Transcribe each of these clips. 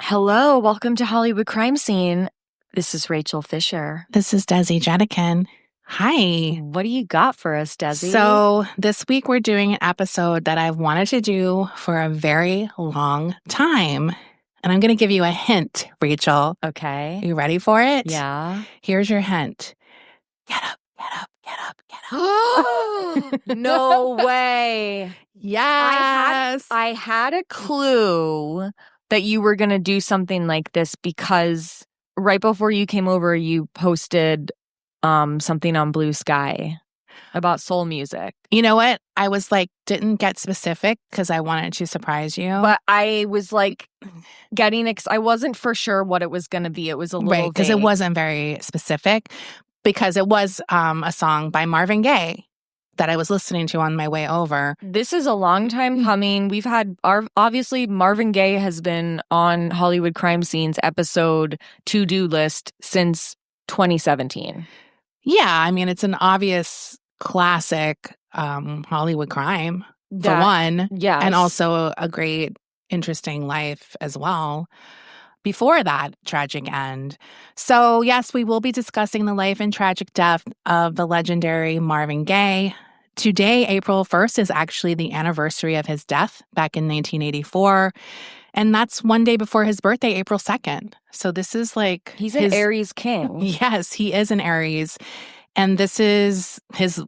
Hello, welcome to Hollywood Crime Scene. This is Rachel Fisher. This is Desi Jedeikin. Hi. What do you got for us, Desi? So this week we're doing an episode that I've wanted to do for a very long time. And I'm going to give you a hint, Rachel. Okay. Are you ready for it? Yeah. Here's your hint. Get up, get up, get up, get up. No way. Yes. I had a clue that you were going to do something like this because right before you came over, you posted something on Blue Sky about soul music. You know what? I was like, didn't get specific because I wanted to surprise you. But I was like I wasn't for sure what it was going to be. It was a little right, because it wasn't very specific, because it was a song by Marvin Gaye that I was listening to on my way over. This is a long time coming. We've had obviously Marvin Gaye has been on Hollywood Crime Scene's episode to-do list since 2017. Yeah, I mean, it's an obvious classic Hollywood crime, for one. Yes. And also a great, interesting life as well before that tragic end. So, yes, we will be discussing the life and tragic death of the legendary Marvin Gaye. Today, April 1st, is actually the anniversary of his death back in 1984. And that's one day before his birthday, April 2nd. So this is like... He's an Aries king. Yes, he is an Aries. And this is his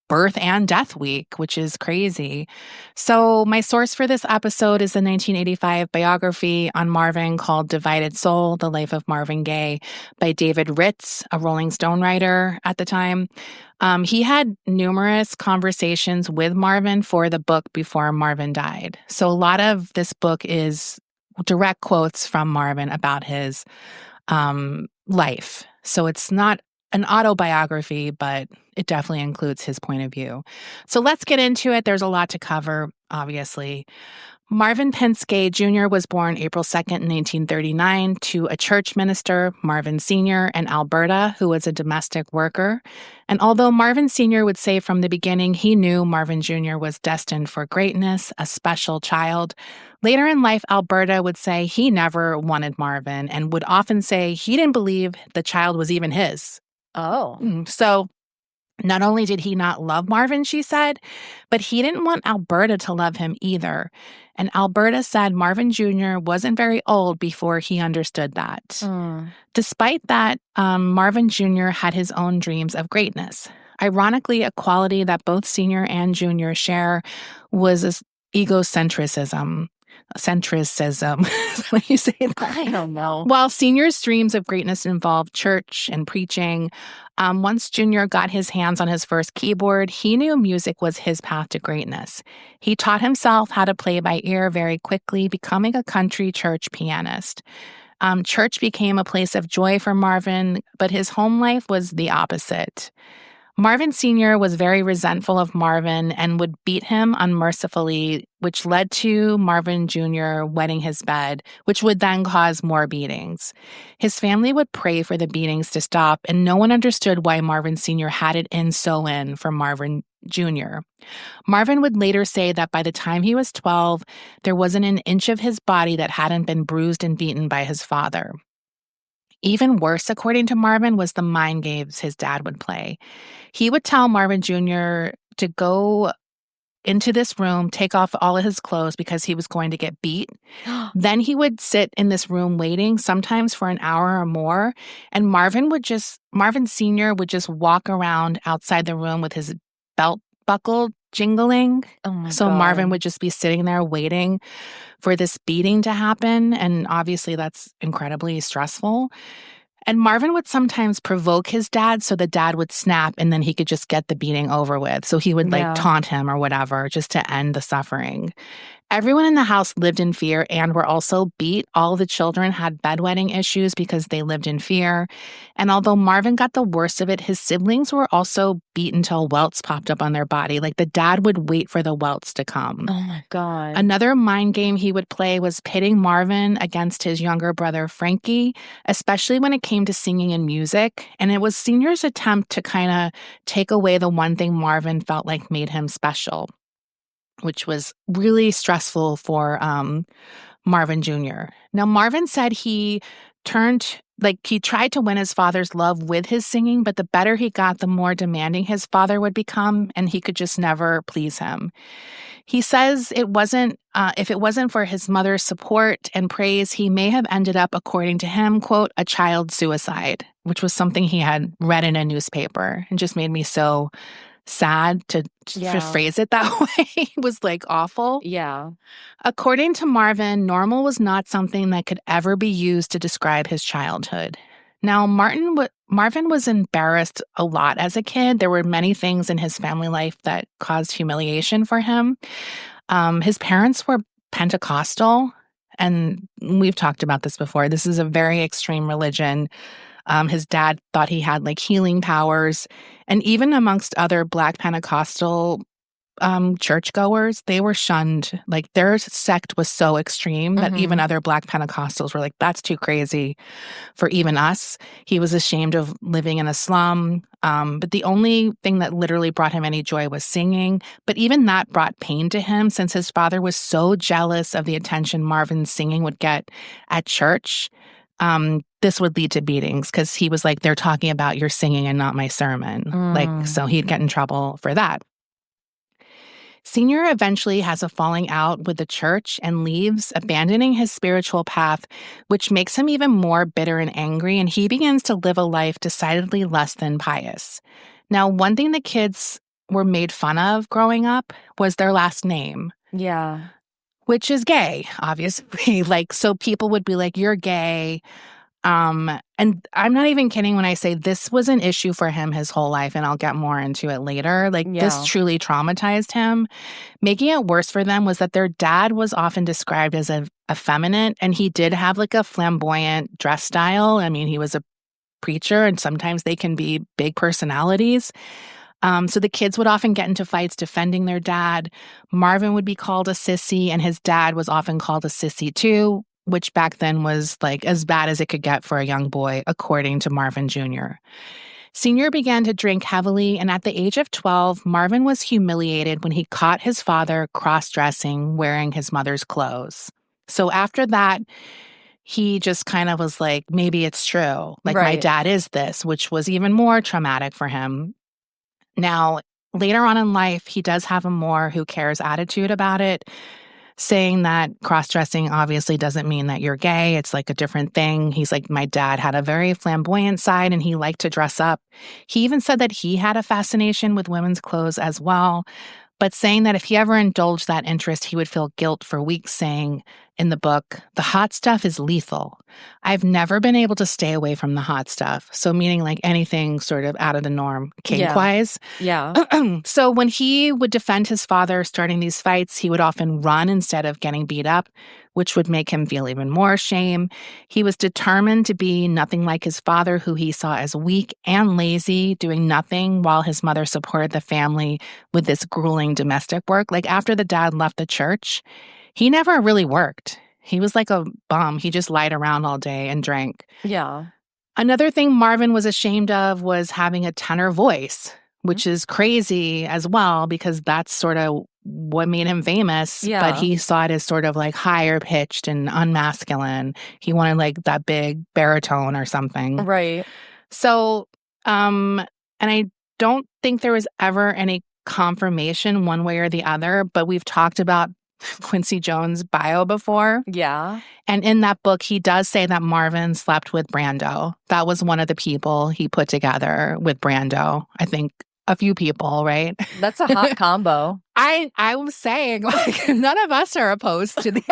birth and death week, which is crazy. So my source for this episode is the 1985 biography on Marvin called Divided Soul, The Life of Marvin Gaye by David Ritz, a Rolling Stone writer at the time. He had numerous conversations with Marvin for the book before Marvin died. So a lot of this book is direct quotes from Marvin about his life. So it's not an autobiography, but it definitely includes his point of view. So let's get into it. There's a lot to cover, obviously. Marvin Pence Gaye Jr. was born April 2nd, 1939, to a church minister, Marvin Sr., in Alberta, who was a domestic worker. And although Marvin Sr. would say from the beginning he knew Marvin Jr. was destined for greatness, a special child, later in life, Alberta would say he never wanted Marvin and would often say he didn't believe the child was even his. Oh. So not only did he not love Marvin, she said, but he didn't want Alberta to love him either. And Alberta said Marvin Jr. wasn't very old before he understood that. Despite that, Marvin Jr. had his own dreams of greatness. Ironically, a quality that both Senior and Junior share was egocentrism. Centricism. When you say that. I don't know. While Senior's dreams of greatness involved church and preaching, once Junior got his hands on his first keyboard, he knew music was his path to greatness. He taught himself how to play by ear very quickly, becoming a country church pianist. Church became a place of joy for Marvin, but his home life was the opposite. Marvin Sr. was very resentful of Marvin and would beat him unmercifully, which led to Marvin Jr. wetting his bed, which would then cause more beatings. His family would pray for the beatings to stop, and no one understood why Marvin Sr. had it in so in for Marvin Jr. Marvin would later say that by the time he was 12, there wasn't an inch of his body that hadn't been bruised and beaten by his father. Even worse, according to Marvin, was the mind games his dad would play. He would tell Marvin Jr. to go into this room, take off all of his clothes because he was going to get beat. Then he would sit in this room waiting, sometimes for an hour or more, and Marvin Sr. would just walk around outside the room with his belt buckle jingling. Oh my So God. Marvin would just be sitting there waiting for this beating to happen. And obviously that's incredibly stressful. And Marvin would sometimes provoke his dad so the dad would snap and then he could just get the beating over with. So he would taunt him or whatever just to end the suffering. Everyone in the house lived in fear and were also beat. All the children had bedwetting issues because they lived in fear. And although Marvin got the worst of it, his siblings were also beat until welts popped up on their body. Like the dad would wait for the welts to come. Oh my God. Another mind game he would play was pitting Marvin against his younger brother Frankie, especially when it came to singing and music. And it was Senior's attempt to kind of take away the one thing Marvin felt like made him special, which was really stressful for Marvin Jr. Now, Marvin said he tried to win his father's love with his singing, but the better he got, the more demanding his father would become, and he could just never please him. He says if it wasn't for his mother's support and praise, he may have ended up, according to him, quote, a child suicide, which was something he had read in a newspaper and just made me so sad to phrase it that way. It was like awful. Yeah. According to Marvin, normal was not something that could ever be used to describe his childhood. Now, Marvin was embarrassed a lot as a kid. There were many things in his family life that caused humiliation for him. His parents were Pentecostal, and we've talked about this before. This is a very extreme religion. His dad thought he had like healing powers. And even amongst other Black Pentecostal churchgoers, they were shunned. Like their sect was so extreme that even other Black Pentecostals were like, that's too crazy for even us. He was ashamed of living in a slum. But the only thing that literally brought him any joy was singing. But even that brought pain to him since his father was so jealous of the attention Marvin's singing would get at church. This would lead to beatings because he was like, they're talking about your singing and not my sermon. So he'd get in trouble for that. Senior eventually has a falling out with the church and leaves, abandoning his spiritual path, which makes him even more bitter and angry, and he begins to live a life decidedly less than pious. Now, one thing the kids were made fun of growing up was their last name. Yeah. Which is gay, obviously. So people would be like, you're gay. And I'm not even kidding when I say this was an issue for him his whole life, and I'll get more into it later. This truly traumatized him. Making it worse for them was that their dad was often described as effeminate, and he did have like a flamboyant dress style. I mean, he was a preacher, and sometimes they can be big personalities. So the kids would often get into fights defending their dad. Marvin would be called a sissy, and his dad was often called a sissy too, which back then was like as bad as it could get for a young boy, according to Marvin Jr. Senior began to drink heavily, and at the age of 12, Marvin was humiliated when he caught his father cross-dressing, wearing his mother's clothes. So after that, he just kind of was like, maybe it's true. My dad is this, which was even more traumatic for him. Now, later on in life, he does have a more who cares attitude about it, saying that cross-dressing obviously doesn't mean that you're gay. It's like a different thing. He's like, my dad had a very flamboyant side and he liked to dress up. He even said that he had a fascination with women's clothes as well, but saying that if he ever indulged that interest, he would feel guilt for weeks, saying in the book, the hot stuff is lethal. I've never been able to stay away from the hot stuff. So meaning like anything sort of out of the norm, kink-wise. Yeah. So when he would defend his father starting these fights, he would often run instead of getting beat up, which would make him feel even more shame. He was determined to be nothing like his father, who he saw as weak and lazy, doing nothing while his mother supported the family with this grueling domestic work. Like after the dad left the church, he never really worked. He was like a bum. He just lied around all day and drank. Yeah. Another thing Marvin was ashamed of was having a tenor voice, which is crazy as well because that's sort of what made him famous. Yeah. But he saw it as sort of like higher pitched and unmasculine. He wanted like that big baritone or something. Right. So, and I don't think there was ever any confirmation one way or the other, but we've talked about Quincy Jones' bio before. Yeah. And in that book, he does say that Marvin slept with Brando. That was one of the people he put together with Brando. I think a few people, right? That's a hot combo. I was saying, like, none of us are opposed to the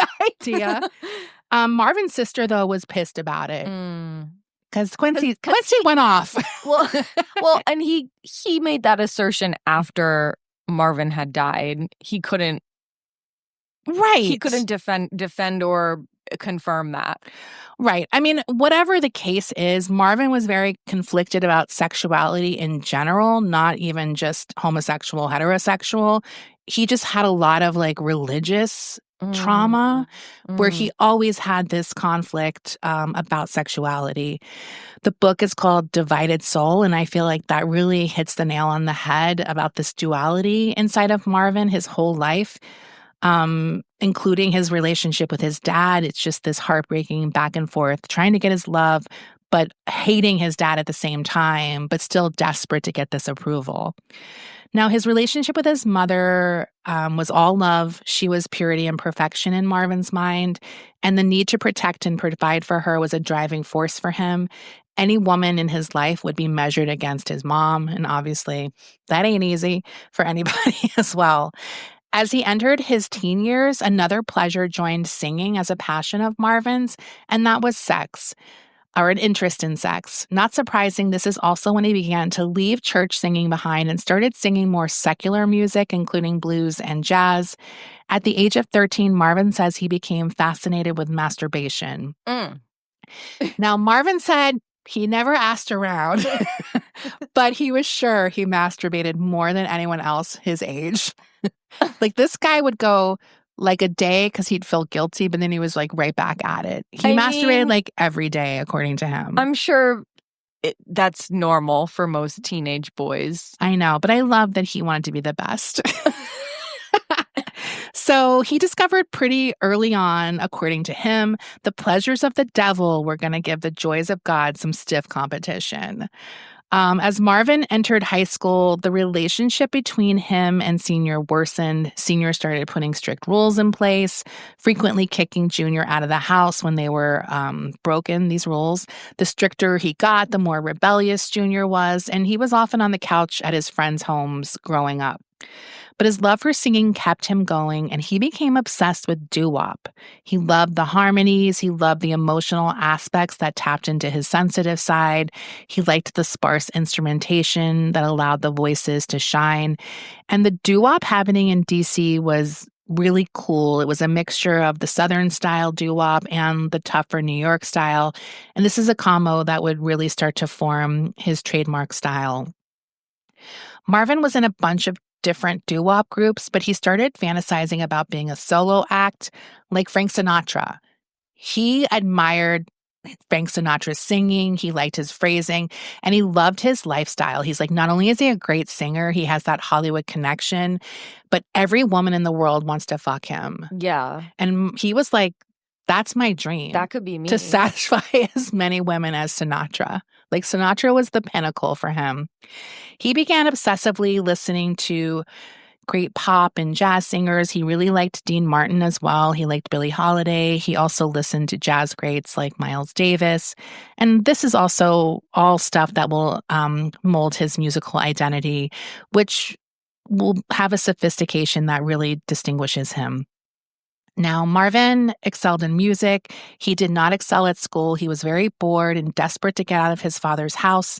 idea. Marvin's sister, though, was pissed about it. Because Quincy went off. well, and he made that assertion after Marvin had died. He couldn't. Right. He couldn't defend or confirm that. Right. I mean, whatever the case is, Marvin was very conflicted about sexuality in general, not even just homosexual, heterosexual. He just had a lot of like religious trauma where he always had this conflict about sexuality. The book is called Divided Soul, and I feel like that really hits the nail on the head about this duality inside of Marvin his whole life. including his relationship with his dad. It's just this heartbreaking back and forth, trying to get his love, but hating his dad at the same time, but still desperate to get this approval. Now, his relationship with his mother was all love. She was purity and perfection in Marvin's mind, and the need to protect and provide for her was a driving force for him. Any woman in his life would be measured against his mom, and obviously that ain't easy for anybody as well. As he entered his teen years, another pleasure joined singing as a passion of Marvin's, and that was sex, or an interest in sex. Not surprising, this is also when he began to leave church singing behind and started singing more secular music, including blues and jazz. At the age of 13, Marvin says he became fascinated with masturbation. Now, Marvin said he never asked around, but he was sure he masturbated more than anyone else his age. Like, this guy would go like a day because he'd feel guilty, but then he was like right back at it. He masturbated like every day, according to him. I'm sure that's normal for most teenage boys. I know, but I love that he wanted to be the best. So he discovered pretty early on, according to him, the pleasures of the devil were going to give the joys of God some stiff competition. As Marvin entered high school, the relationship between him and Senior worsened. Senior started putting strict rules in place, frequently kicking Junior out of the house when they were broken, these rules. The stricter he got, the more rebellious Junior was, and he was often on the couch at his friends' homes growing up. But his love for singing kept him going, and he became obsessed with doo-wop. He loved the harmonies. He loved the emotional aspects that tapped into his sensitive side. He liked the sparse instrumentation that allowed the voices to shine. And the doo-wop happening in DC was really cool. It was a mixture of the Southern style doo-wop and the tougher New York style. And this is a combo that would really start to form his trademark style. Marvin was in a bunch of different doo-wop groups, but he started fantasizing about being a solo act like Frank Sinatra. He admired Frank Sinatra's singing, he liked his phrasing, and he loved his lifestyle. He's like, not only is he a great singer, he has that Hollywood connection, but every woman in the world wants to fuck him. Yeah. And he was like, that's my dream. That could be me. To satisfy as many women as Sinatra. Like, Sinatra was the pinnacle for him. He began obsessively listening to great pop and jazz singers. He really liked Dean Martin as well. He liked Billie Holiday. He also listened to jazz greats like Miles Davis. And this is also all stuff that will mold his musical identity, which will have a sophistication that really distinguishes him. Now, Marvin excelled in music. He did not excel at school. He was very bored and desperate to get out of his father's house.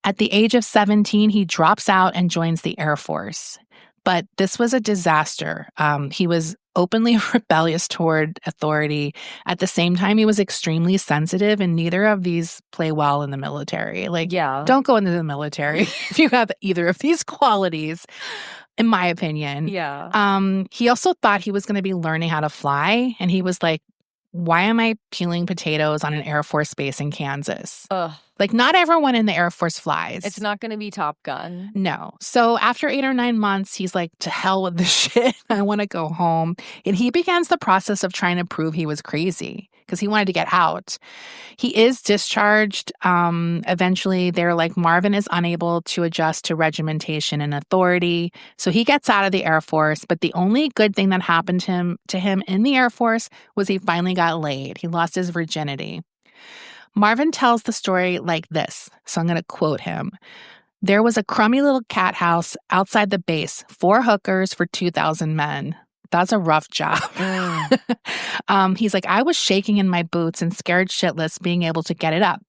At the age of 17, he drops out and joins the Air Force. But this was a disaster. He was openly rebellious toward authority. At the same time, he was extremely sensitive, and neither of these play well in the military. Like, don't go into the military if you have either of these qualities, in my opinion. Yeah. He also thought he was going to be learning how to fly, and he was like, why am I peeling potatoes on an Air Force base in Kansas? Ugh. Like, not everyone in the Air Force flies. It's not going to be Top Gun. No. So after 8 or 9 months, he's like, to hell with this shit. I want to go home. And he begins the process of trying to prove he was crazy because he wanted to get out. He is discharged. Eventually, they're like, Marvin is unable to adjust to regimentation and authority. So he gets out of the Air Force. But the only good thing that happened to him in the Air Force was he finally got laid. He lost his virginity. Marvin tells the story like this, so I'm going to quote him. There was a crummy little cat house outside the base, 4 hookers for 2,000 men. That's a rough job. He's like, I was shaking in my boots and scared shitless being able to get it up.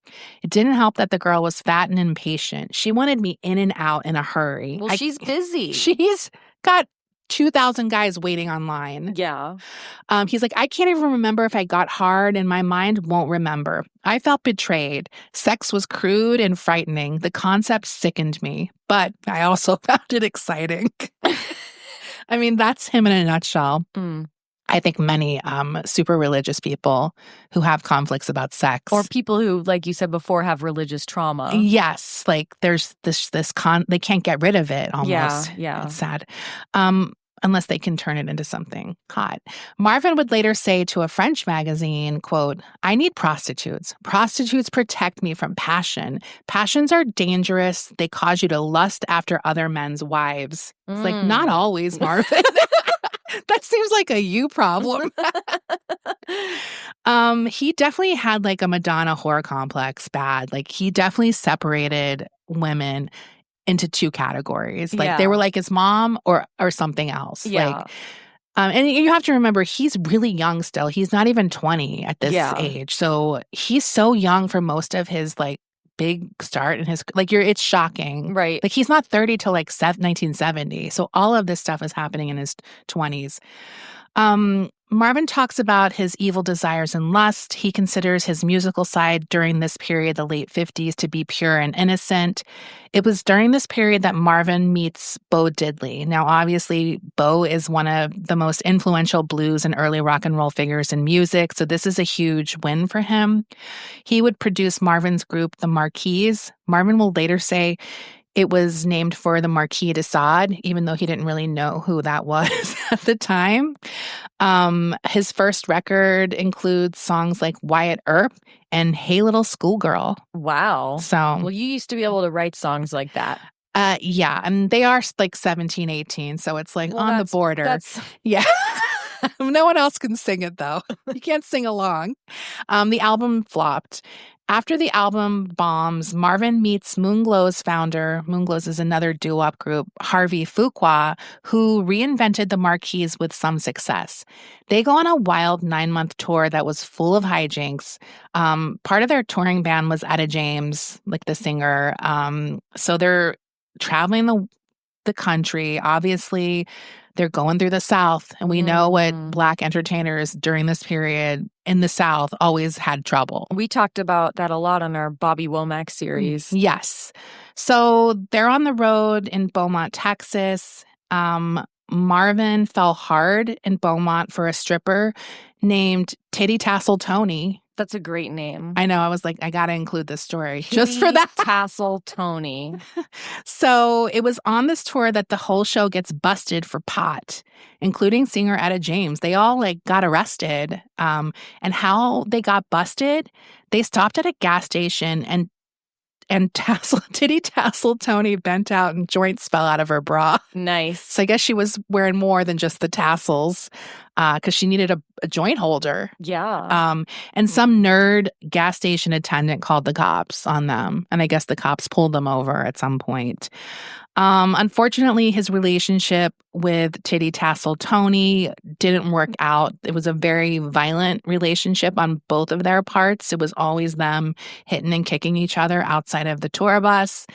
It didn't help that the girl was fat and impatient. She wanted me in and out in a hurry. Well, she's busy. She's got 2,000 guys waiting online. Yeah. He's like, I can't even remember if I got hard and my mind won't remember. I felt betrayed. Sex was crude and frightening. The concept sickened me, but I also found it exciting. I mean, that's him in a nutshell. I think many super religious people who have conflicts about sex. Or people who, like you said before, have religious trauma. Yes. Like there's this they can't get rid of it almost. Yeah. It's sad. unless they can turn it into something hot. Marvin would later say to a French magazine, quote, "I need prostitutes. Prostitutes protect me from passion. Passions are dangerous. They cause you to lust after other men's wives." It's like, not always, Marvin. That seems like a you problem. He definitely had like a Madonna whore complex bad. Like he definitely separated women into two categories. Like they were Yeah. like his mom or something else. Yeah. And you have to remember he's really young still. He's not even 20 at this Yeah. age. So he's so young for most of his like big start in his like it's shocking. Right. Like he's not 30 till like 1970. So all of this stuff is happening in his 20s. Marvin talks about his evil desires and lust. He considers his musical side during this period, the late 50s, to be pure and innocent. It was during this period that Marvin meets Bo Diddley. Now, obviously, Bo is one of the most influential blues and early rock and roll figures in music, so this is a huge win for him. He would produce Marvin's group, the Marquis. Marvin will later say it was named for the Marquis de Sade, even though he didn't really know who that was at the time. His first record includes songs like Wyatt Earp and Hey Little Schoolgirl. Wow. So, well, you used to be able to write songs like that. Yeah, and they are like 17, 18, so it's like on the border. Yeah. No one else can sing it, though. You can't sing along. The album flopped. After the album bombs, Marvin meets Moonglow's founder. Moonglows is another doo-wop group, Harvey Fuqua, who reinvented the Marquis with some success. They go on a wild 9-month tour that was full of hijinks. Part of their touring band was Etta James, like the singer. So they're traveling the country. Obviously, they're going through the South, and we know what Black entertainers during this period in the South always had trouble. We talked about that a lot on our Bobby Womack series. Yes. So they're on the road in Beaumont, Texas. Marvin fell hard in Beaumont for a stripper named Titty Tassel Tony. That's a great name. I know. I was like, I got to include this story just for that. Tassel Tony. So it was on this tour that the whole show gets busted for pot, including singer Etta James. They all like got arrested. And how they got busted, they stopped at a gas station and Titty Tassel Tony bent out and joints fell out of her bra. Nice. So I guess she was wearing more than just the tassels because she needed a joint holder. Yeah. And some nerd gas station attendant called the cops on them. And I guess the cops pulled them over at some point. Unfortunately, his relationship with Titty Tassel Tony didn't work out. It was a very violent relationship on both of their parts. It was always them hitting and kicking each other outside of the tour bus.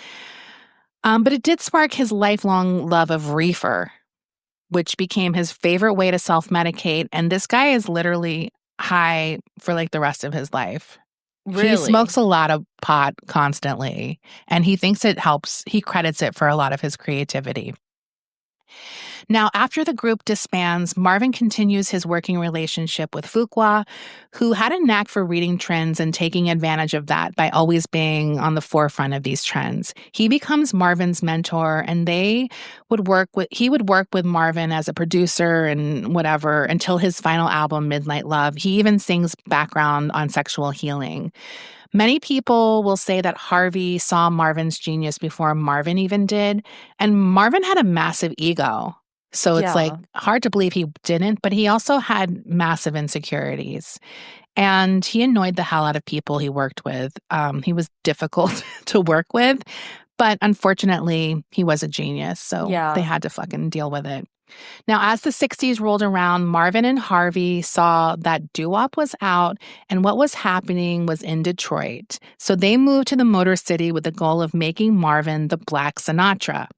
But it did spark his lifelong love of reefer, which became his favorite way to self-medicate. And this guy is literally high for like the rest of his life. Really? He smokes a lot of pot constantly, and he thinks it helps. He credits it for a lot of his creativity. Now, after the group disbands, Marvin continues his working relationship with Fuqua, who had a knack for reading trends and taking advantage of that by always being on the forefront of these trends. He becomes Marvin's mentor, and he would work with Marvin as a producer and whatever until his final album, Midnight Love. He even sings background on sexual healing. Many people will say that Harvey saw Marvin's genius before Marvin even did, and Marvin had a massive ego. So it's like hard to believe he didn't, but he also had massive insecurities. And he annoyed the hell out of people he worked with. He was difficult to work with, but unfortunately, he was a genius. So they had to fucking deal with it. Now, as the 60s rolled around, Marvin and Harvey saw that doo-wop was out and what was happening was in Detroit. So they moved to the Motor City with the goal of making Marvin the Black Sinatra.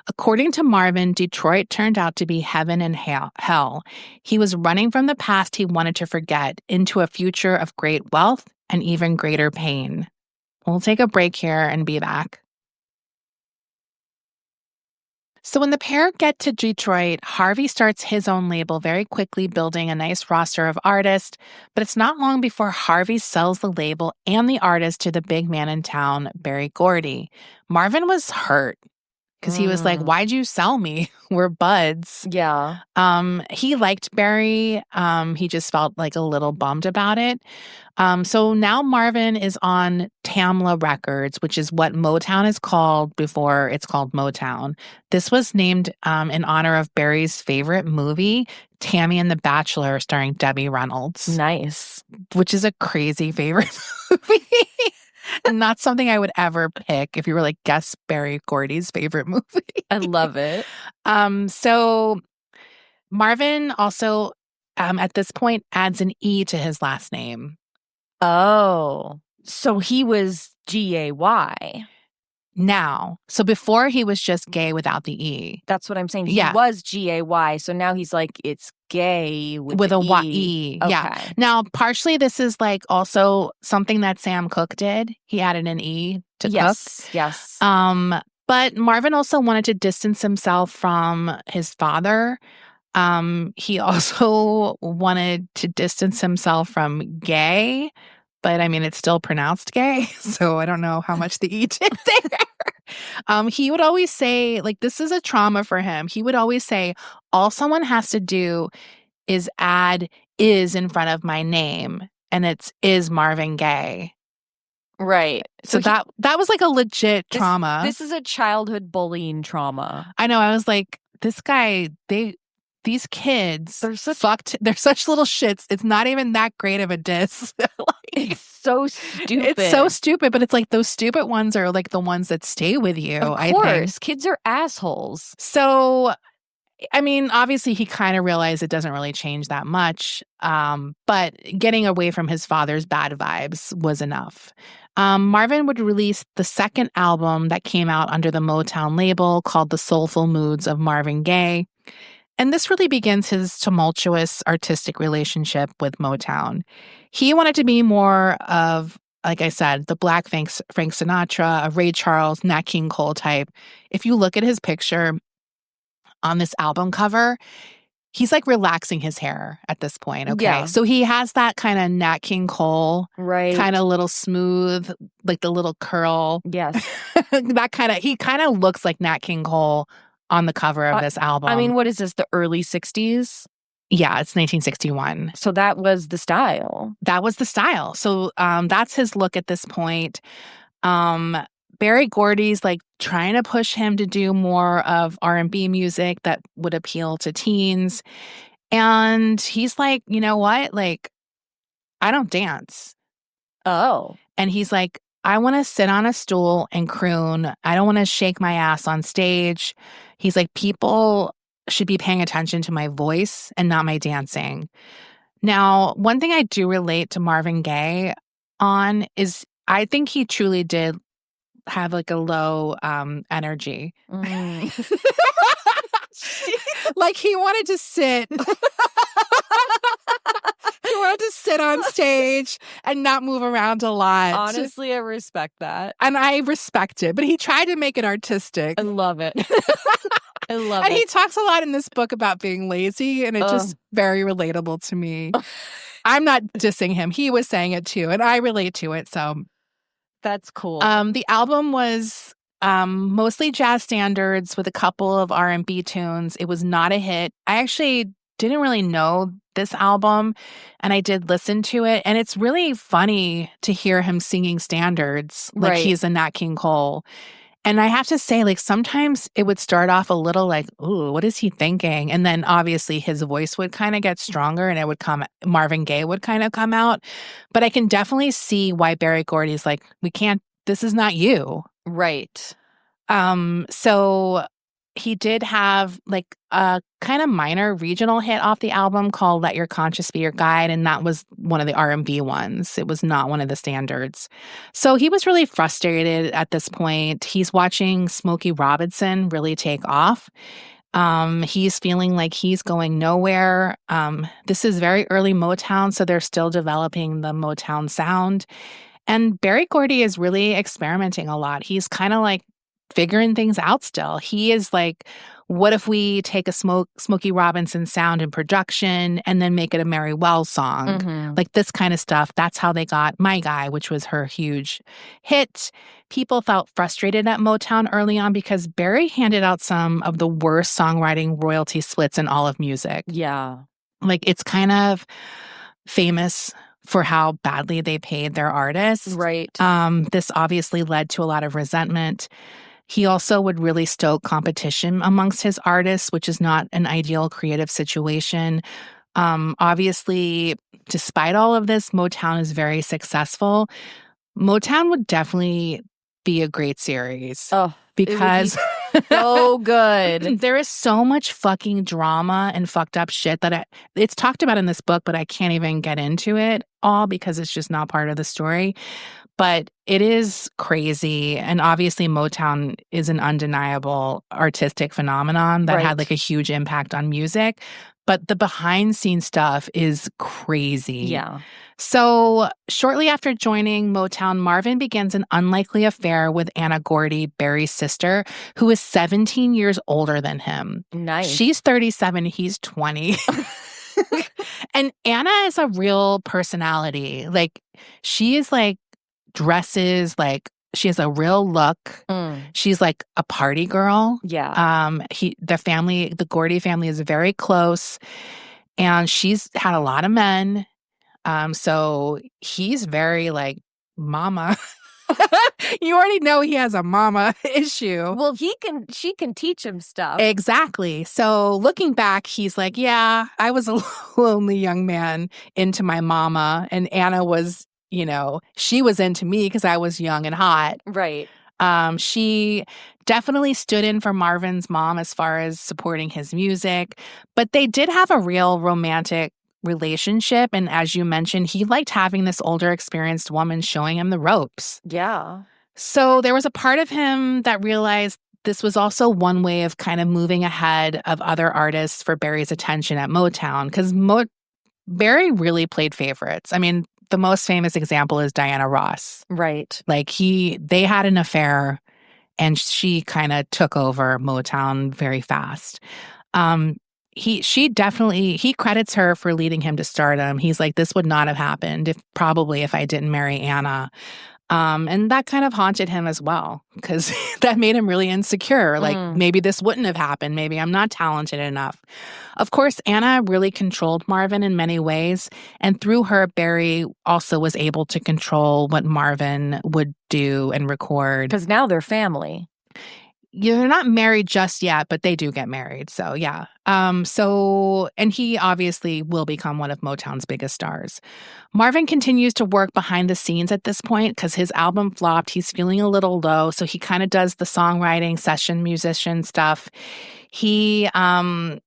According to Marvin, Detroit turned out to be heaven and hell. He was running from the past he wanted to forget into a future of great wealth and even greater pain. We'll take a break here and be back. So when the pair get to Detroit, Harvey starts his own label, very quickly building a nice roster of artists, but it's not long before Harvey sells the label and the artist to the big man in town, Berry Gordy. Marvin was hurt. because he was like, "Why'd you sell me? We're buds." Yeah. He liked Barry. He just felt like a little bummed about it. So now Marvin is on Tamla Records, which is what Motown is called before it's called Motown. This was named in honor of Barry's favorite movie, Tammy and the Bachelor, starring Debbie Reynolds. Nice. Which is a crazy favorite movie. And not something I would ever pick if you were like, guess Barry Gordy's favorite movie. I love it. So Marvin also, at this point, adds an E to his last name. Oh, so he was Gay. Now. So before he was just gay without the E. That's what I'm saying. He Yeah. was Gay. So now he's like, it's gay with a the Y. E. Yeah. Okay. Now, partially this is like also something that Sam Cooke did. He added an E to Cooke. Yes. But Marvin also wanted to distance himself from his father. He also wanted to distance himself from gay, but I mean, it's still pronounced gay, so I don't know how much the E did there. He would always say, like, this is a trauma for him. He would always say, all someone has to do is add is in front of my name, and it's is Marvin Gaye. Right. So that was like a legit trauma. This is a childhood bullying trauma. I know. I was like, this guy, these kids, they're such little shits. It's not even that great of a diss. It's so stupid. It's so stupid, but it's like those stupid ones are like the ones that stay with you. Of course. Kids are assholes. So, I mean, obviously he kind of realized it doesn't really change that much. But getting away from his father's bad vibes was enough. Marvin would release the second album that came out under the Motown label called The Soulful Moods of Marvin Gaye. And this really begins his tumultuous artistic relationship with Motown. He wanted to be more of, like I said, the Black Frank Sinatra, a Ray Charles, Nat King Cole type. If you look at his picture on this album cover, he's like relaxing his hair at this point. Okay. Yeah. So he has that kind of Nat King Cole, right? Kind of little smooth, like the little curl. Yes. He kind of looks like Nat King Cole on the cover of this album. I mean, what is this, the early 60s? Yeah, it's 1961. So that was the style. That was the style. So that's his look at this point. Berry Gordy's like trying to push him to do more of R&B music that would appeal to teens. And he's like, you know what? Like, I don't dance. Oh. And he's like, I want to sit on a stool and croon. I don't want to shake my ass on stage. He's like, people should be paying attention to my voice and not my dancing. Now, one thing I do relate to Marvin Gaye on is I think he truly did have like a low energy. Like he wanted to sit. He wanted to sit on stage and not move around a lot. Honestly, I respect that. And I respect it, but he tried to make it artistic. I love it. I love and it. he talks a lot in this book about being lazy, and it's just very relatable to me. I'm not dissing him. He was saying it too, and I relate to it, so. That's cool. The album was mostly jazz standards with a couple of R&B tunes. It was not a hit. I actually didn't really know this album, and I did listen to it, and it's really funny to hear him singing standards like he's a Nat King Cole. And I have to say, like, sometimes it would start off a little like, ooh, what is he thinking? And then obviously his voice would kind of get stronger and it would Marvin Gaye would kind of come out. But I can definitely see why Berry Gordy's like, this is not you. Right. So he did have like a kind of minor regional hit off the album called Let Your Conscience Be Your Guide. And that was one of the R&B ones. It was not one of the standards. So he was really frustrated at this point. He's watching Smokey Robinson really take off. He's feeling like he's going nowhere. This is very early Motown, so they're still developing the Motown sound. And Berry Gordy is really experimenting a lot. He's kind of like figuring things out still. He is like What if we take a Smokey Robinson sound in production and then make it a Mary Wells song? Mhm. Like this kind of stuff. That's how they got My Guy, which was her huge hit. People felt frustrated at Motown early on because Barry handed out some of the worst songwriting royalty splits in all of music. Yeah. Like it's kind of famous for how badly they paid their artists. Right. This obviously led to a lot of resentment. He also would really stoke competition amongst his artists, which is not an ideal creative situation. Obviously, despite all of this, Motown is very successful. Motown would definitely be a great series Oh, it would be because so good. there is so much fucking drama and fucked up shit that it's talked about in this book, but I can't even get into it all because it's just not part of the story. But it is crazy. And obviously, Motown is an undeniable artistic phenomenon that had Right. like a huge impact on music. But the behind scenes stuff is crazy. Yeah. So, shortly after joining Motown, Marvin begins an unlikely affair with Anna Gordy, Barry's sister, who is 17 years older than him. Nice. She's 37, he's 20. And Anna is a real personality. Like, she is like dresses, like, she has a real look. She's like a party girl. Yeah. The Gordy family is very close, and she's had a lot of men. So he's very like mama. You already know he has a mama issue. Well, she can teach him stuff. Exactly. So looking back, he's like, yeah, I was a lonely young man into my mama, and Anna was, she was into me because I was young and hot. Right. She definitely stood in for Marvin's mom as far as supporting his music, but they did have a real romantic relationship. And as you mentioned, he liked having this older, experienced woman showing him the ropes. Yeah. So there was a part of him that realized this was also one way of kind of moving ahead of other artists for Barry's attention at Motown, because Barry really played favorites. I mean, the most famous example is Diana Ross. Right. Like they had an affair and she kind of took over Motown very fast. He credits her for leading him to stardom. He's like, this would not have happened if I didn't marry Anna. And that kind of haunted him as well, because that made him really insecure. Like, maybe this wouldn't have happened. Maybe I'm not talented enough. Of course, Anna really controlled Marvin in many ways. And through her, Barry also was able to control what Marvin would do and record. Because now they're family. They're not married just yet, but they do get married. So, yeah. And he obviously will become one of Motown's biggest stars. Marvin continues to work behind the scenes at this point because his album flopped. He's feeling a little low. So he kind of does the songwriting, session musician stuff. He, claims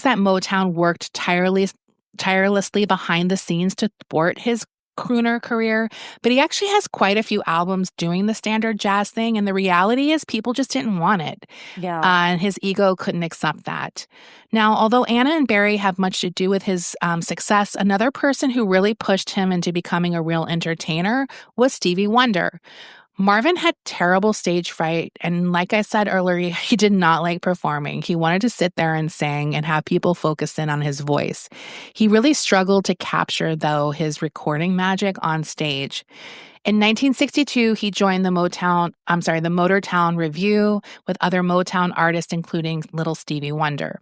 that Motown worked tirelessly behind the scenes to thwart his crooner career, but he actually has quite a few albums doing the standard jazz thing, and the reality is people just didn't want it. Yeah. And his ego couldn't accept that. Now, although Anna and Barry have much to do with his success, another person who really pushed him into becoming a real entertainer was Stevie Wonder. Marvin had terrible stage fright, and like I said earlier, he did not like performing. He wanted to sit there and sing and have people focus in on his voice. He really struggled to capture, though, his recording magic on stage. In 1962, he joined the Motortown Revue with other Motown artists, including little Stevie Wonder.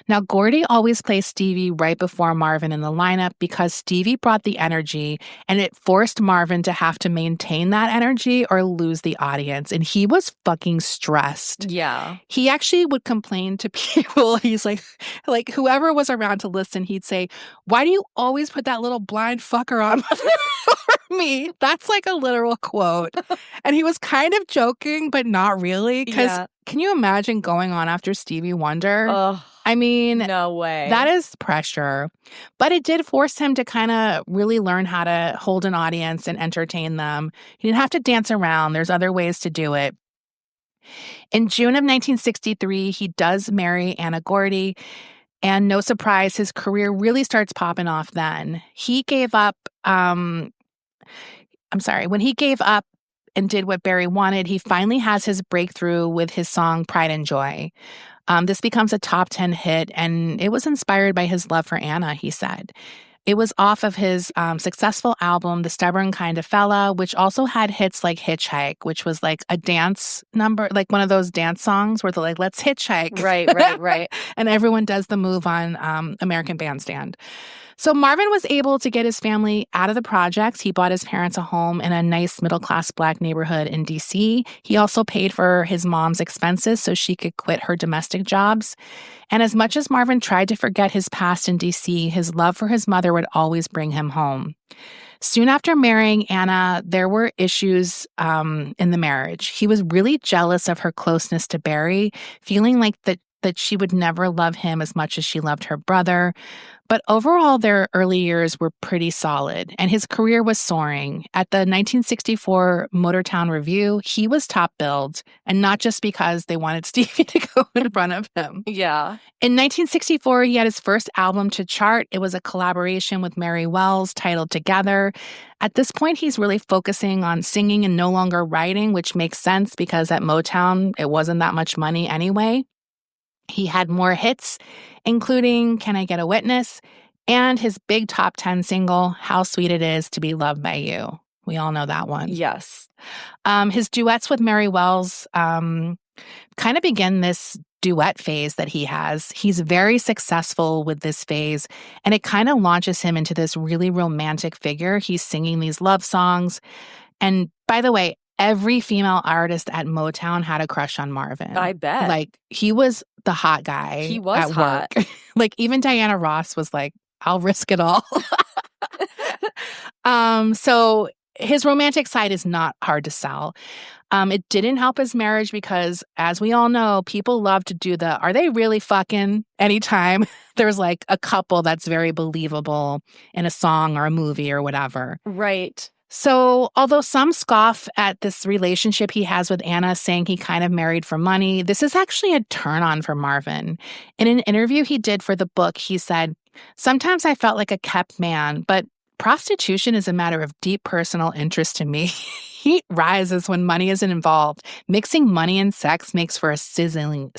Now, Gordy always plays Stevie right before Marvin in the lineup because Stevie brought the energy, and it forced Marvin to have to maintain that energy or lose the audience. And he was fucking stressed. Yeah. He actually would complain to people. He's like whoever was around to listen, he'd say, "Why do you always put that little blind fucker on for me?" That's like a literal quote. And he was kind of joking, but not really. Because can you imagine going on after Stevie Wonder? Ugh. I mean, no way. That is pressure. But it did force him to kind of really learn how to hold an audience and entertain them. He didn't have to dance around. There's other ways to do it. In June of 1963, he does marry Anna Gordy. And no surprise, his career really starts popping off then. He gave up, when he gave up and did what Barry wanted, he finally has his breakthrough with his song Pride and Joy. This becomes a top 10 hit, and it was inspired by his love for Anna, he said. It was off of his successful album, The Stubborn Kind of Fella, which also had hits like Hitchhike, which was like a dance number, like one of those dance songs where they're like, let's hitchhike. Right. And everyone does the move on American Bandstand. So Marvin was able to get his family out of the projects. He bought his parents a home in a nice middle-class Black neighborhood in D.C. He also paid for his mom's expenses so she could quit her domestic jobs. And as much as Marvin tried to forget his past in D.C., his love for his mother would always bring him home. Soon after marrying Anna, there were issues in the marriage. He was really jealous of her closeness to Barry, feeling like that she would never love him as much as she loved her brother. But overall, their early years were pretty solid, and his career was soaring. At the 1964 Motortown Review, he was top billed, and not just because they wanted Stevie to go in front of him. Yeah. In 1964, he had his first album to chart. It was a collaboration with Mary Wells titled Together. At this point, he's really focusing on singing and no longer writing, which makes sense because at Motown, it wasn't that much money anyway. He had more hits, including Can I Get a Witness and his big top 10 single, How Sweet It Is to Be Loved by You. We all know that one. Yes. His duets with Mary Wells kind of begin this duet phase that he has. He's very successful with this phase, and it kind of launches him into this really romantic figure. He's singing these love songs. And by the way, every female artist at Motown had a crush on Marvin. I bet. Like, he was the hot guy. He was at hot. work. Like, even Diana Ross was like, I'll risk it all. So his romantic side is not hard to sell. It didn't help his marriage because, as we all know, people love to do the, are they really fucking anytime there's like a couple that's very believable in a song or a movie or whatever. Right. So, although some scoff at this relationship he has with Anna, saying he kind of married for money, this is actually a turn on for Marvin. In an interview he did for the book, he said, "Sometimes I felt like a kept man, but prostitution is a matter of deep personal interest to me. Heat rises when money isn't involved. Mixing money and sex makes for a sizzling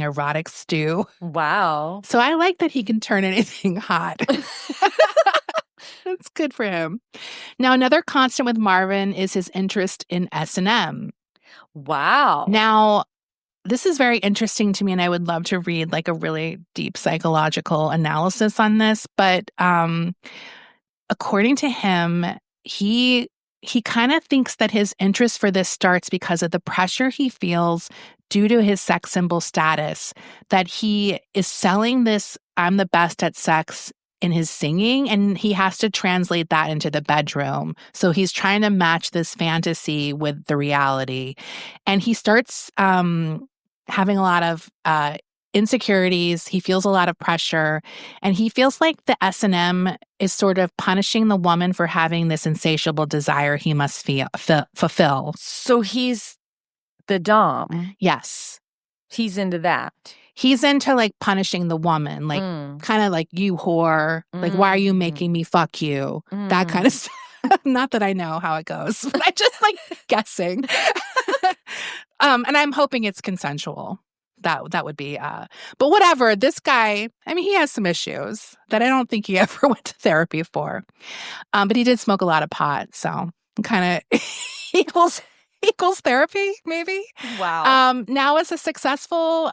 erotic stew." Wow. So I like that he can turn anything hot. That's good for him. Now, another constant with Marvin is his interest in S&M. Wow. Now, this is very interesting to me, and I would love to read like a really deep psychological analysis on this. But according to him, he kind of thinks that his interest for this starts because of the pressure he feels due to his sex symbol status, that he is selling this "I'm the best at sex" in his singing, and he has to translate that into the bedroom. So he's trying to match this fantasy with the reality. And he starts having a lot of insecurities. He feels a lot of pressure, and he feels like the S&M is sort of punishing the woman for having this insatiable desire he must fulfill. So he's the dom. Yes. He's into that. He's into like punishing the woman, like kind of like, you whore, like, why are you making me fuck you? That kind of stuff. Not that I know how it goes, but I'm just like guessing. And I'm hoping it's consensual. That would be, but whatever. This guy, I mean, he has some issues that I don't think he ever went to therapy for. But he did smoke a lot of pot, so kind of equals therapy, maybe. Wow. Now, as a successful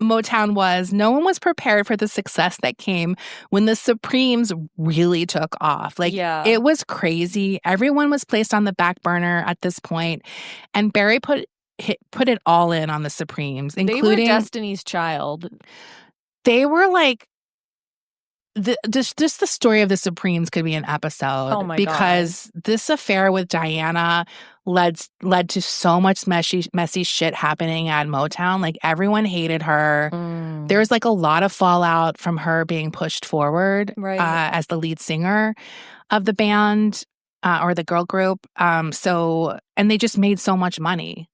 Motown was, no one was prepared for the success that came when the Supremes really took off. Like, It was crazy. Everyone was placed on the back burner at this point, and Barry put it all in on the Supremes, including... They were Destiny's Child. They were like... Just the story of the Supremes could be an episode. Oh my because God. This affair with Diana led to so much messy shit happening at Motown. Like, everyone hated her. There was like a lot of fallout from her being pushed forward as the lead singer of the band or the girl group. And they just made so much money.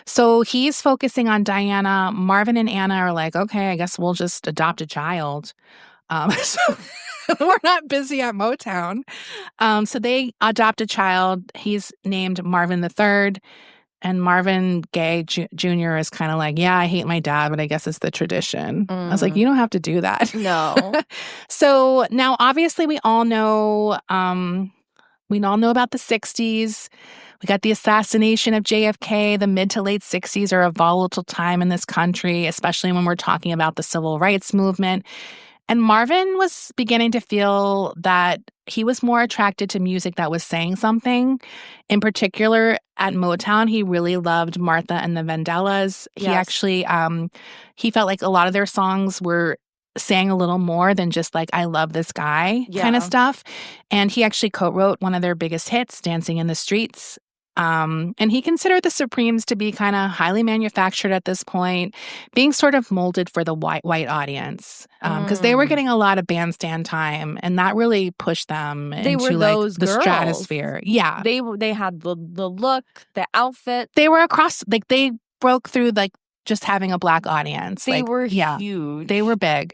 So he's focusing on Diana. Marvin and Anna are like, okay, I guess we'll just adopt a child. We're not busy at Motown. So they adopt a child. He's named Marvin III. And Marvin Gaye Jr. is kind of like, yeah, I hate my dad, but I guess it's the tradition. I was like, you don't have to do that. No. So now, obviously, we all know about the 60s. We got the assassination of JFK. The mid to late 60s are a volatile time in this country, especially when we're talking about the civil rights movement. And Marvin was beginning to feel that he was more attracted to music that was saying something. In particular, at Motown, he really loved Martha and the Vandellas. He actually, he felt like a lot of their songs were saying a little more than just like, I love this guy kind of stuff. And he actually co-wrote one of their biggest hits, Dancing in the Streets. And he considered the Supremes to be kind of highly manufactured at this point, being sort of molded for the white audience, because they were getting a lot of bandstand time, and that really pushed them into like the stratosphere. Yeah, they had the look, the outfit. They were across, like they broke through like just having a black audience. They were huge. They were big.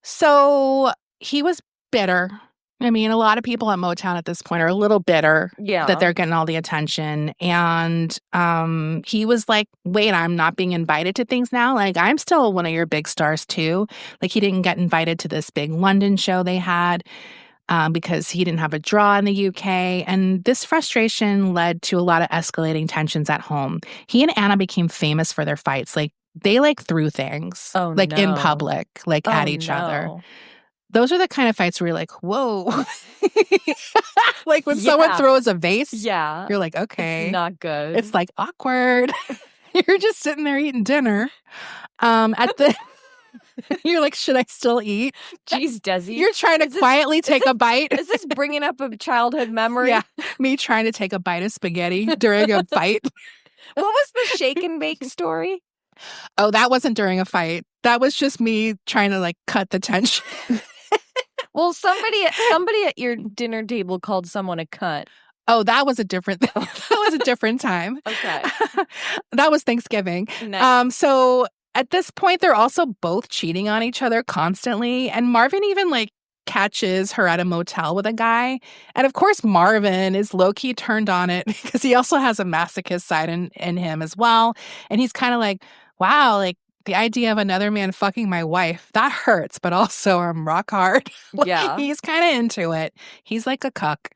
So he was bitter. I mean, a lot of people at Motown at this point are a little bitter that they're getting all the attention. And he was like, wait, I'm not being invited to things now? Like, I'm still one of your big stars, too. Like, he didn't get invited to this big London show they had because he didn't have a draw in the UK. And this frustration led to a lot of escalating tensions at home. He and Anna became famous for their fights. Like, they like threw things in public, like at each other. Those are the kind of fights where you're like, whoa. Like when someone throws a vase, you're like, okay. It's not good. It's like awkward. You're just sitting there eating dinner. You're like, should I still eat? Jeez, Desi. You're trying to quietly take a bite. Is this bringing up a childhood memory? Yeah, me trying to take a bite of spaghetti during a fight. What was the shake and bake story? Oh, that wasn't during a fight. That was just me trying to like cut the tension. Well, somebody at your dinner table called someone a cunt. Oh, that was a different time. Okay. That was Thanksgiving. Nice. So at this point, they're also both cheating on each other constantly. And Marvin even like catches her at a motel with a guy. And of course, Marvin is low-key turned on it because he also has a masochist side in him as well. And he's kind of like, wow, like, the idea of another man fucking my wife, that hurts, but also I'm rock hard. Yeah. He's kind of into it. He's like a cuck.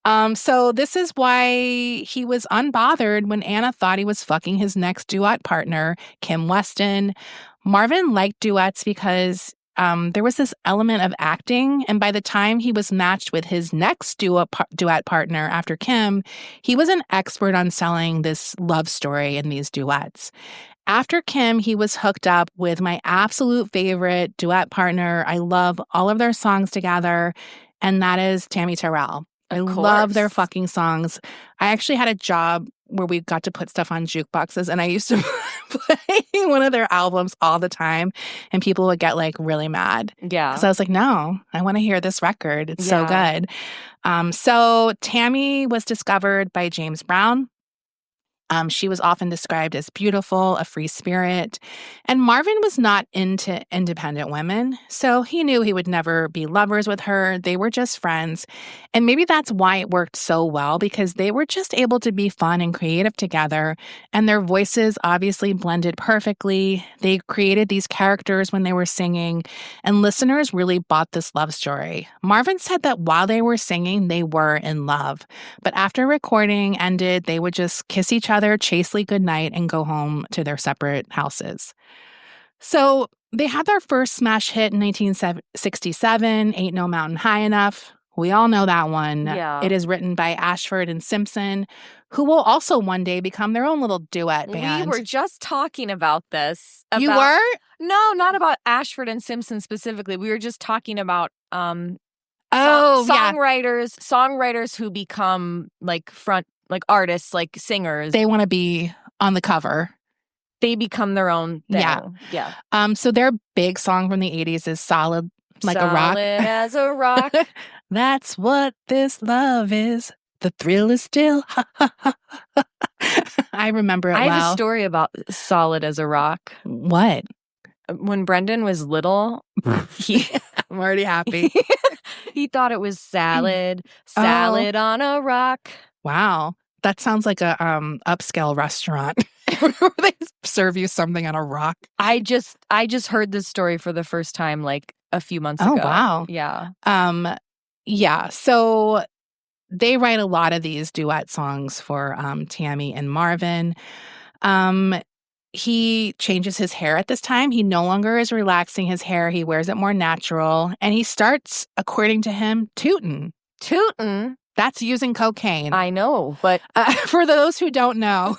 So this is why he was unbothered when Anna thought he was fucking his next duet partner, Kim Weston. Marvin liked duets because there was this element of acting, and by the time he was matched with his next duet partner after Kim, he was an expert on selling this love story in these duets. After Kim, he was hooked up with my absolute favorite duet partner. I love all of their songs together, and that is Tammy Terrell. I love their fucking songs. I actually had a job where we got to put stuff on jukeboxes, and I used to play one of their albums all the time, and people would get like really mad. Yeah. Because I was like, no, I want to hear this record. It's so good. So Tammy was discovered by James Brown. She was often described as beautiful, a free spirit, and Marvin was not into independent women, so he knew he would never be lovers with her. They were just friends, and maybe that's why it worked so well, because they were just able to be fun and creative together, and their voices obviously blended perfectly. They created these characters when they were singing, and listeners really bought this love story. Marvin said that while they were singing, they were in love, but after recording ended, they would just kiss each other chastely goodnight and go home to their separate houses. So they had their first smash hit in 1967, Ain't No Mountain High Enough. We all know that one. Yeah. It is written by Ashford and Simpson, who will also one day become their own little duet band. We were just talking about this. You were? No, not about Ashford and Simpson specifically. We were just talking about songwriters who become like artists, like singers. They want to be on the cover. They become their own thing. Yeah. So their big song from the 80s is Solid Like a Rock. Solid as a rock. That's what this love is. The thrill is still. I remember it well. I have a story about Solid as a Rock. What? When Brendan was little, I'm already happy. He thought it was salad. Oh. Salad on a rock. Wow. That sounds like a upscale restaurant where they serve you something on a rock. I just heard this story for the first time like a few months ago. Oh, wow. Yeah. Yeah. So they write a lot of these duet songs for Tammy and Marvin. He changes his hair at this time. He no longer is relaxing his hair. He wears it more natural. And he starts, according to him, tootin'. Tootin'? That's using cocaine. I know, but for those who don't know.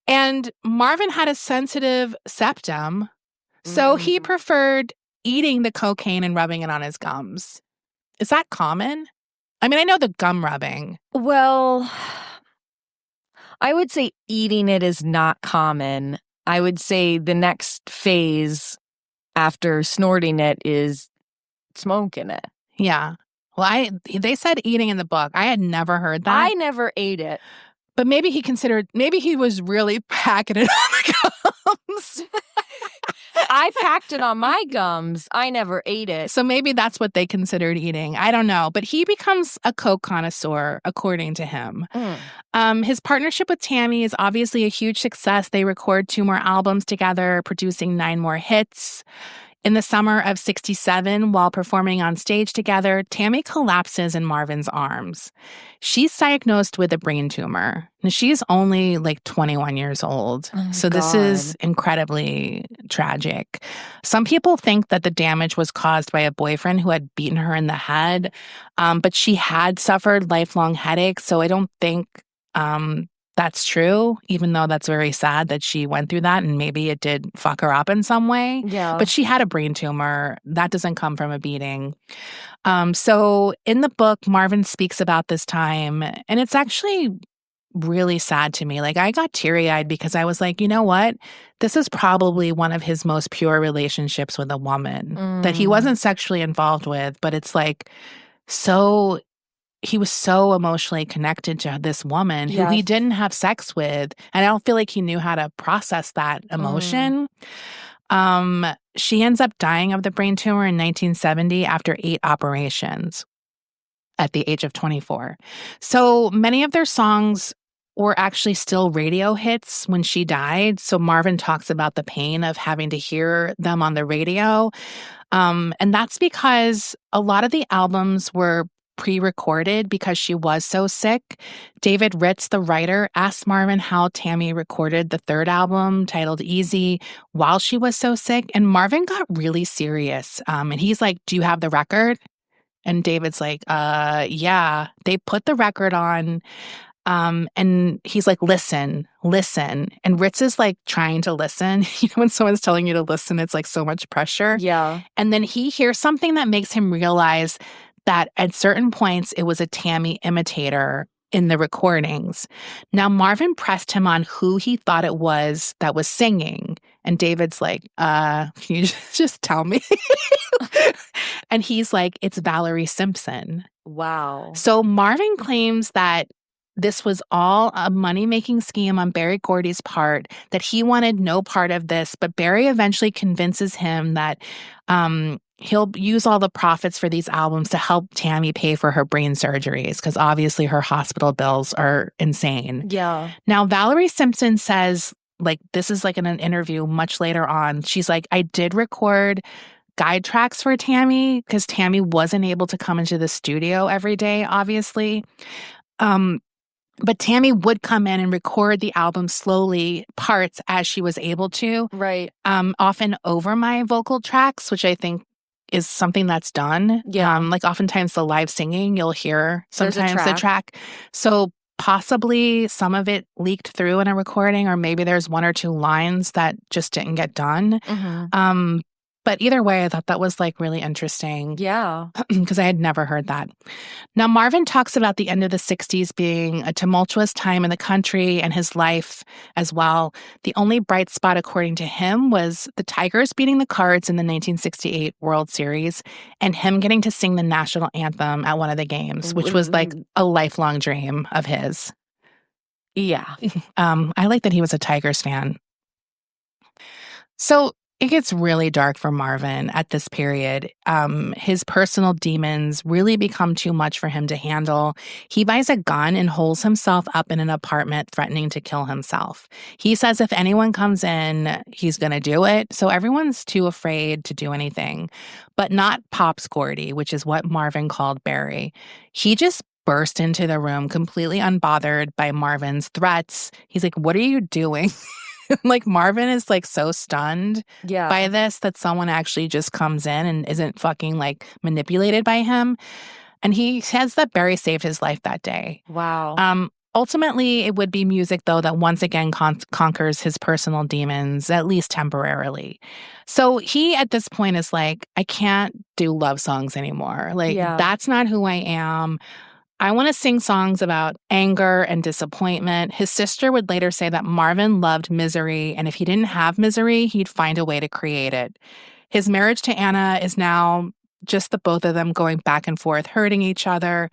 And Marvin had a sensitive septum, so he preferred eating the cocaine and rubbing it on his gums. Is that common? I mean, I know the gum rubbing. Well, I would say eating it is not common. I would say the next phase after snorting it is smoking it. Yeah. Well, they said eating in the book. I had never heard that. I never ate it. But maybe he was really packing it on the gums. I packed it on my gums. I never ate it. So maybe that's what they considered eating. I don't know. But he becomes a coke connoisseur, according to him. His partnership with Tammy is obviously a huge success. They record 2 more albums together, producing 9 more hits. In the summer of 1967, while performing on stage together, Tammy collapses in Marvin's arms. She's diagnosed with a brain tumor. And she's only like 21 years old. So this is incredibly tragic. Some people think that the damage was caused by a boyfriend who had beaten her in the head, but she had suffered lifelong headaches, so I don't think that's true, even though that's very sad that she went through that and maybe it did fuck her up in some way. Yeah. But she had a brain tumor. That doesn't come from a beating. So in the book, Marvin speaks about this time, and it's actually really sad to me. Like, I got teary-eyed because I was like, you know what? This is probably one of his most pure relationships with a woman that he wasn't sexually involved with, but it's like he was so emotionally connected to this woman who he didn't have sex with. And I don't feel like he knew how to process that emotion. She ends up dying of the brain tumor in 1970 after 8 operations at the age of 24. So many of their songs were actually still radio hits when she died. So Marvin talks about the pain of having to hear them on the radio. And that's because a lot of the albums were pre-recorded because she was so sick. David Ritz, the writer, asked Marvin how Tammy recorded the 3rd album titled Easy while she was so sick. And Marvin got really serious. And he's like, do you have the record? And David's like, yeah. They put the record on. And he's like, listen. And Ritz is like trying to listen. You know, when someone's telling you to listen, it's like so much pressure. Yeah. And then he hears something that makes him realize that at certain points it was a Tammy imitator in the recordings. Now, Marvin pressed him on who he thought it was that was singing. And David's like, can you just tell me? And he's like, it's Valerie Simpson. Wow. So Marvin claims that this was all a money-making scheme on Berry Gordy's part, that he wanted no part of this, but Berry eventually convinces him that he'll use all the profits for these albums to help Tammy pay for her brain surgeries, because obviously her hospital bills are insane. Yeah. Now, Valerie Simpson says, like, this is like in an interview much later on, she's like, I did record guide tracks for Tammy because Tammy wasn't able to come into the studio every day, obviously. But Tammy would come in and record the album slowly, parts as she was able to. Right. Often over my vocal tracks, which I think is something that's done. Yeah. Like oftentimes the live singing, you'll hear sometimes There's a the track. So possibly some of it leaked through in a recording, or maybe there's 1 or 2 lines that just didn't get done. But either way, I thought that was like really interesting. Yeah. Because I had never heard that. Now, Marvin talks about the end of the 60s being a tumultuous time in the country and his life as well. The only bright spot, according to him, was the Tigers beating the Cards in the 1968 World Series and him getting to sing the national anthem at one of the games, which was like a lifelong dream of his. Yeah. I like that he was a Tigers fan. So It gets really dark for Marvin at this period. His personal demons really become too much for him to handle. He buys a gun and holds himself up in an apartment, threatening to kill himself. He says if anyone comes in, he's going to do it. So everyone's too afraid to do anything, but not Pops Gordy, which is what Marvin called Barry. He just burst into the room completely unbothered by Marvin's threats. He's like, "What are you doing?" Like Marvin is like so stunned Yeah. by this that someone actually just comes in and isn't fucking like manipulated by him. And he says that Barry saved his life that day. Wow. Ultimately, it would be music, though, that once again conquers his personal demons, at least temporarily. So he, at this point, is like, I can't do love songs anymore. Like, Yeah. that's not who I am. I want to sing songs about anger and disappointment. His sister would later say that Marvin loved misery, and if he didn't have misery, he'd find a way to create it. His marriage to Anna is now just the both of them going back and forth, hurting each other.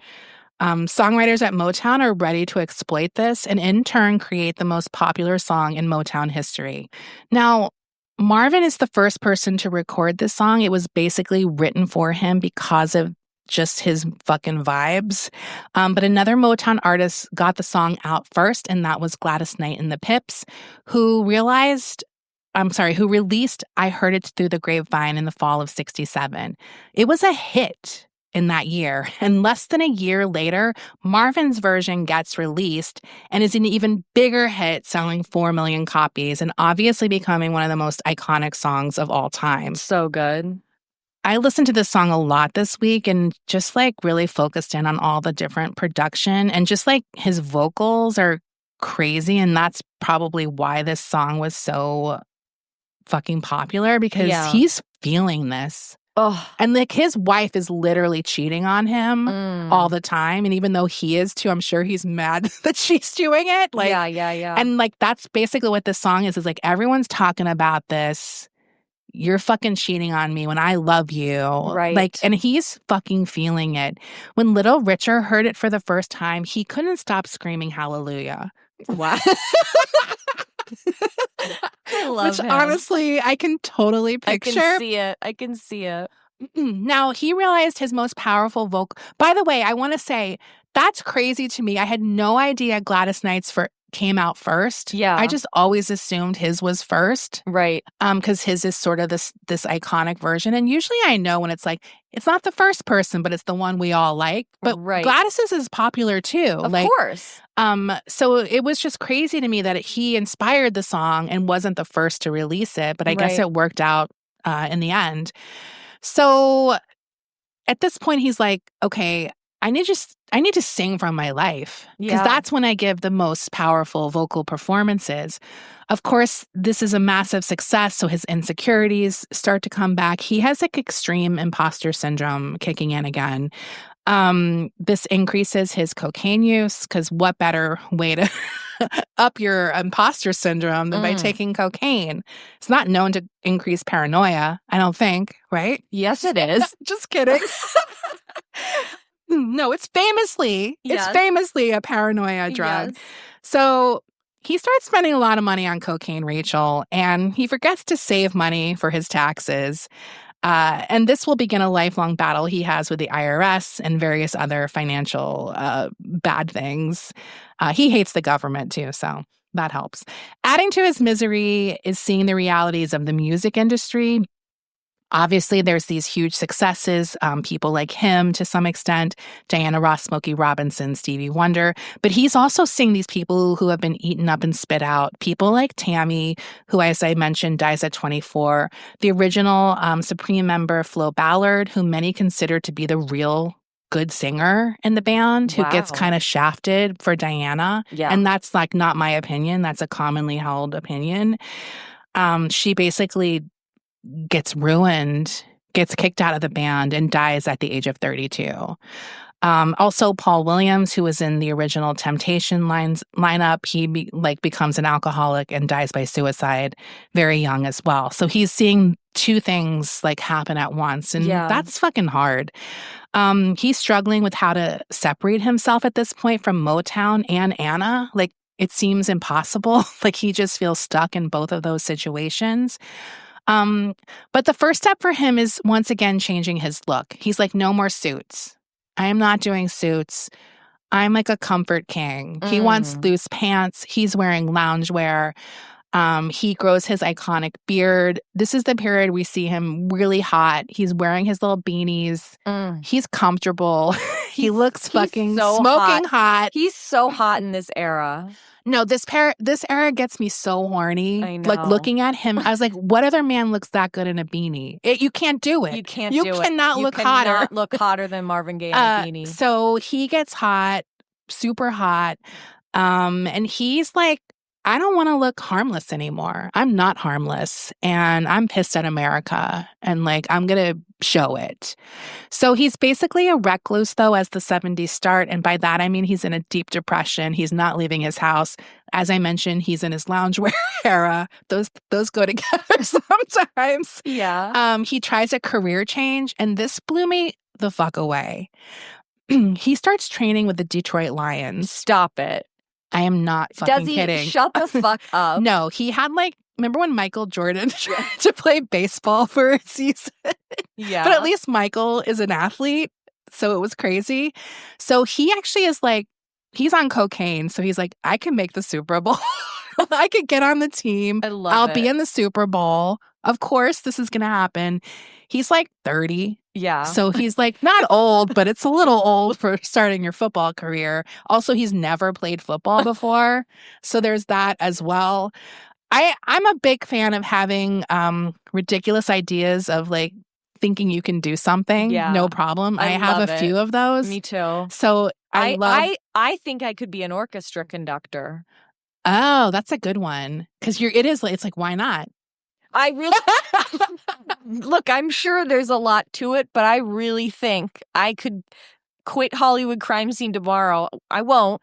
Songwriters at Motown are ready to exploit this and in turn create the most popular song in Motown history. Now, Marvin is the first person to record this song. It was basically written for him because of just his fucking vibes. But another Motown artist got the song out first, and that was Gladys Knight and the Pips, who who released I Heard It Through the Grapevine in the fall of 67. It was a hit in that year. And less than a year later, Marvin's version gets released and is an even bigger hit, selling 4 million copies and obviously becoming one of the most iconic songs of all time. So good. I listened to this song a lot this week and just like really focused in on all the different production and just like his vocals are crazy. And that's probably why this song was so fucking popular because he's feeling this. Oh. And like his wife is literally cheating on him all the time. And even though he is too, I'm sure he's mad that she's doing it. Like, yeah. And like that's basically what this song is like everyone's talking about this. You're fucking cheating on me when I love you. Right. Like, and he's fucking feeling it. When Little Richard heard it for the first time, he couldn't stop screaming hallelujah. Wow. I love Which him. honestly, I can totally picture. I can see it. Now, he realized his most powerful vocal. By the way, I want to say that's crazy to me. I had no idea Gladys Knight's came out first. Yeah. I just always assumed his was first. Right. Because his is sort of this iconic version. And usually I know when it's like, it's not the first person, but it's the one we all like. But Gladys's is popular too. Of course. So it was just crazy to me that he inspired the song and wasn't the first to release it. But I guess it worked out in the end. So at this point, he's like, okay, I need to sing from my life because that's when I give the most powerful vocal performances. Of course, this is a massive success, so his insecurities start to come back. He has like extreme imposter syndrome kicking in again. This increases his cocaine use because what better way to up your imposter syndrome than by taking cocaine? It's not known to increase paranoia, I don't think, right? Yes, it is. Just kidding. No, it's famously a paranoia drug. Yes. So he starts spending a lot of money on cocaine, Rachel, and he forgets to save money for his taxes. And this will begin a lifelong battle he has with the IRS and various other financial bad things. He hates the government too, so that helps. Adding to his misery is seeing the realities of the music industry. Obviously, there's these huge successes, people like him to some extent, Diana Ross, Smokey Robinson, Stevie Wonder. But he's also seeing these people who have been eaten up and spit out. People like Tammy, who, as I mentioned, dies at 24. The original Supreme member, Flo Ballard, who many consider to be the real good singer in the band, who gets kind of shafted for Diana. Yeah. And that's like not my opinion. That's a commonly held opinion. She basically gets ruined, gets kicked out of the band, and dies at the age of 32. Also, Paul Williams, who was in the original Temptation lineup, he becomes an alcoholic and dies by suicide very young as well. So he's seeing two things like happen at once, and that's fucking hard. He's struggling with how to separate himself at this point from Motown and Anna. Like, it seems impossible. Like, he just feels stuck in both of those situations. But the first step for him is once again changing his look. He's like, no more suits. I am not doing suits. I'm like a comfort king. He wants loose pants. He's wearing loungewear. He grows his iconic beard. This is the period we see him really hot. He's wearing his little beanies. He's comfortable. He looks fucking so smoking hot. He's so hot in this era. No, this era gets me so horny. I know. Like looking at him, I was like, what other man looks that good in a beanie? You can't do it. You can't do it. You cannot look hotter. Look hotter than Marvin Gaye in a beanie. So he gets hot, super hot. And he's like, I don't want to look harmless anymore. I'm not harmless. And I'm pissed at America. And like, I'm going to show it. So he's basically a recluse, though, as the 70s start. And by that, I mean he's in a deep depression. He's not leaving his house. As I mentioned, he's in his loungewear era. Those go together sometimes. Yeah. He tries a career change. And this blew me the fuck away. He starts training with the Detroit Lions. Stop it. I am not fucking kidding. Shut the fuck up. No, he had like, remember when Michael Jordan tried to play baseball for a season? Yeah. But at least Michael is an athlete, so it was crazy. So he actually is like, he's on cocaine. So he's like, I can make the Super Bowl. I could get on the team. I'll be in the Super Bowl. Of course, this is going to happen. He's like 30. Yeah. So he's like not old, but it's a little old for starting your football career. Also, he's never played football before. So there's that as well. I'm a big fan of having ridiculous ideas of like thinking you can do something. Yeah. No problem. I have a few of those. Me too. So I think I could be an orchestra conductor. Oh, that's a good one. Because it's like, why not? I really look, I'm sure there's a lot to it, but I really think I could quit Hollywood crime scene tomorrow. I won't,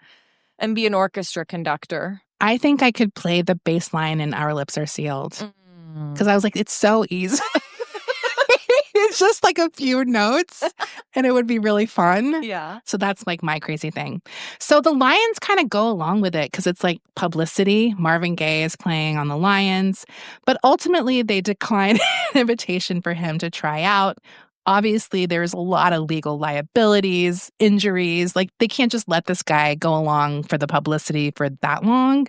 and be an orchestra conductor. I think I could play the bass line in Our Lips Are Sealed. Because I was like, it's so easy. It's just like a few notes and it would be really fun. Yeah. So that's like my crazy thing. So the Lions kind of go along with it because it's like publicity. Marvin Gaye is playing on the Lions, but ultimately they decline an invitation for him to try out. Obviously, there's a lot of legal liabilities, injuries. Like they can't just let this guy go along for the publicity for that long.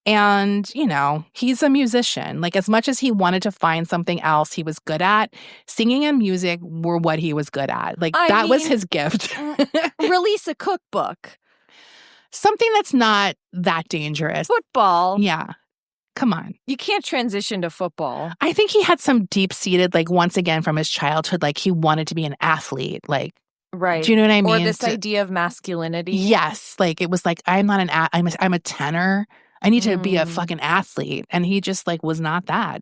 And, you know, he's a musician. Like, as much as he wanted to find something else he was good at, singing and music were what he was good at. Like, that was his gift. Release a cookbook. Something that's not that dangerous. Football. Yeah. Come on. You can't transition to football. I think he had some deep-seated, like, once again from his childhood, like, he wanted to be an athlete. Like, right. Do you know what I mean? Or this idea of masculinity. Yes. Like, it was like, I'm a tenor. I need to be a fucking athlete. And he just like was not that.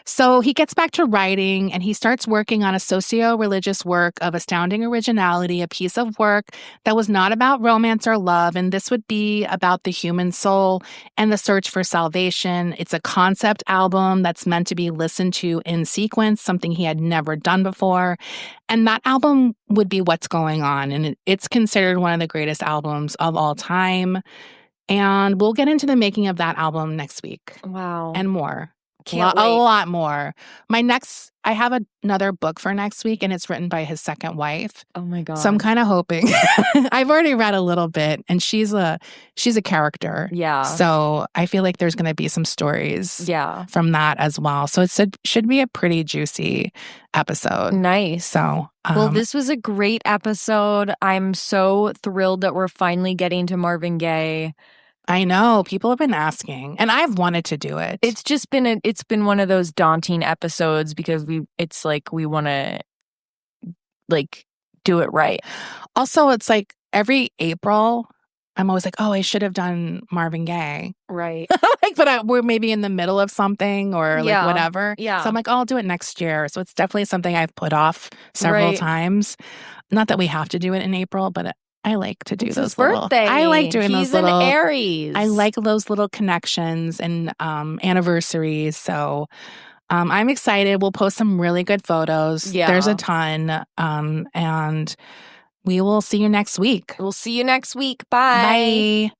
So he gets back to writing and he starts working on a socio-religious work of astounding originality, a piece of work that was not about romance or love. And this would be about the human soul and the search for salvation. It's a concept album that's meant to be listened to in sequence, something he had never done before. And that album would be What's Going On. And it's considered one of the greatest albums of all time. And we'll get into the making of that album next week. Wow. And more. Can't wait. A lot more. I have another book for next week, and it's written by his second wife. Oh my God. So I'm kind of hoping. I've already read a little bit, and she's a character. Yeah. So I feel like there's going to be some stories from that as well. So it should be a pretty juicy episode. Nice. So well, this was a great episode. I'm so thrilled that we're finally getting to Marvin Gaye. I know people have been asking, and I've wanted to do it. It's just been it's been one of those daunting episodes because we want to like do it right. Also, it's like every April, I'm always like, oh, I should have done Marvin Gaye, right? But we're maybe in the middle of something or like whatever. Yeah. So I'm like, oh, I'll do it next year. So it's definitely something I've put off several times. Not that we have to do it in April, but I like to do those little. Birthday. I like doing those little. He's an Aries. I like those little connections and anniversaries. So I'm excited. We'll post some really good photos. Yeah. There's a ton. And we will see you next week. We'll see you next week. Bye. Bye.